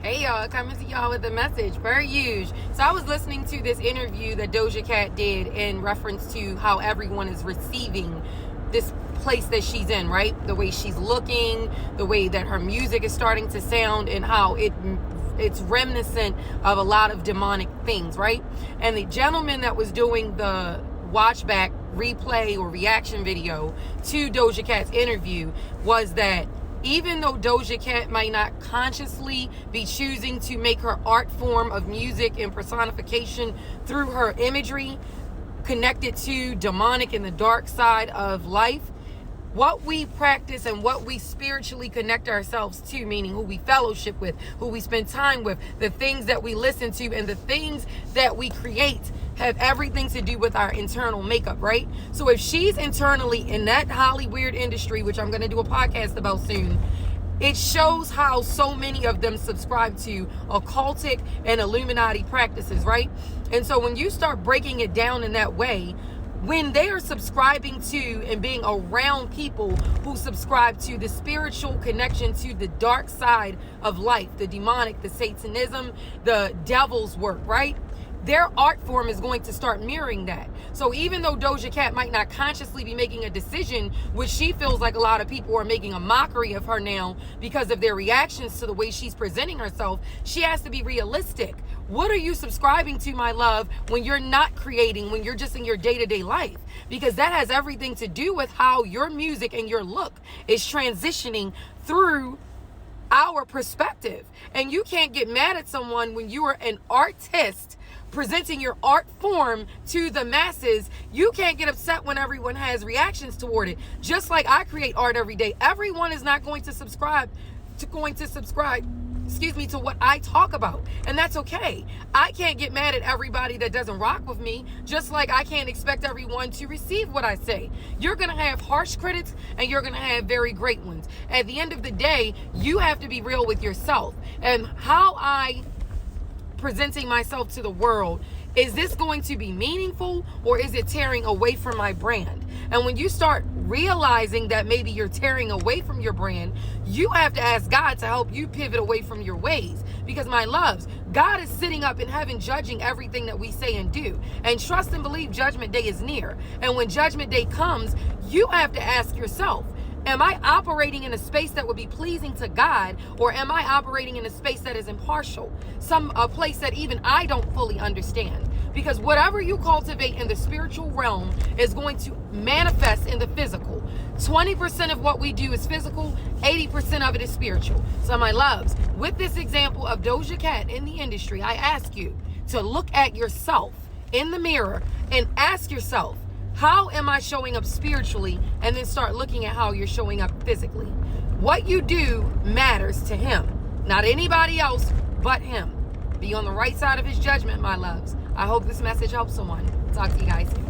Hey y'all, coming to y'all with a message per usual. So I was listening to this interview that Doja Cat did in reference to how everyone is receiving this place that she's in, right? The way she's looking, the way that her music is starting to sound, and how it's reminiscent of a lot of demonic things, right? And the gentleman that was doing the watchback replay or reaction video to Doja Cat's interview was that even though Doja Cat might not consciously be choosing to make her art form of music and personification through her imagery connected to demonic and the dark side of life, what we practice and what we spiritually connect ourselves to, meaning who we fellowship with, who we spend time with, the things that we listen to, and the things that we create have everything to do with our internal makeup, right? So if she's internally in that Hollywood industry, which I'm going to do a podcast about soon, it shows how so many of them subscribe to occultic and Illuminati practices, right? And so when you start breaking it down in that way, when they are subscribing to and being around people who subscribe to the spiritual connection to the dark side of life, the demonic, the satanism, the devil's work, right? Their art form is going to start mirroring that. So even though Doja Cat might not consciously be making a decision, which she feels like a lot of people are making a mockery of her now because of their reactions to the way she's presenting herself, she has to be realistic. What are you subscribing to, my love, when you're not creating, when you're just in your day-to-day life? Because that has everything to do with how your music and your look is transitioning through our perspective. And you can't get mad at someone when you are an artist presenting your art form to the masses. You can't get upset when everyone has reactions toward it. Just like I create art every day, everyone is not going to subscribe to what I talk about, and that's okay. I can't get mad at everybody that doesn't rock with me, just like I can't expect everyone to receive what I say. You're gonna have harsh critics and you're gonna have very great ones. At the end of the day, you have to be real with yourself and how I presenting myself to the world. Is this going to be meaningful, or is it tearing away from my brand? And when you start realizing that maybe you're tearing away from your brand, you have to ask God to help you pivot away from your ways. Because my loves, God is sitting up in heaven judging everything that we say and do. And trust and believe judgment day is near. And when judgment day comes, you have to ask yourself, am I operating in a space that would be pleasing to God, or am I operating in a space that is impartial? A place that even I don't fully understand. Because whatever you cultivate in the spiritual realm is going to manifest in the physical. 20% of what we do is physical, 80% of it is spiritual. So my loves, with this example of Doja Cat in the industry, I ask you to look at yourself in the mirror and ask yourself, how am I showing up spiritually? And then start looking at how you're showing up physically. What you do matters to him, not anybody else but him. Be on the right side of his judgment, my loves. I hope this message helps someone. Talk to you guys soon.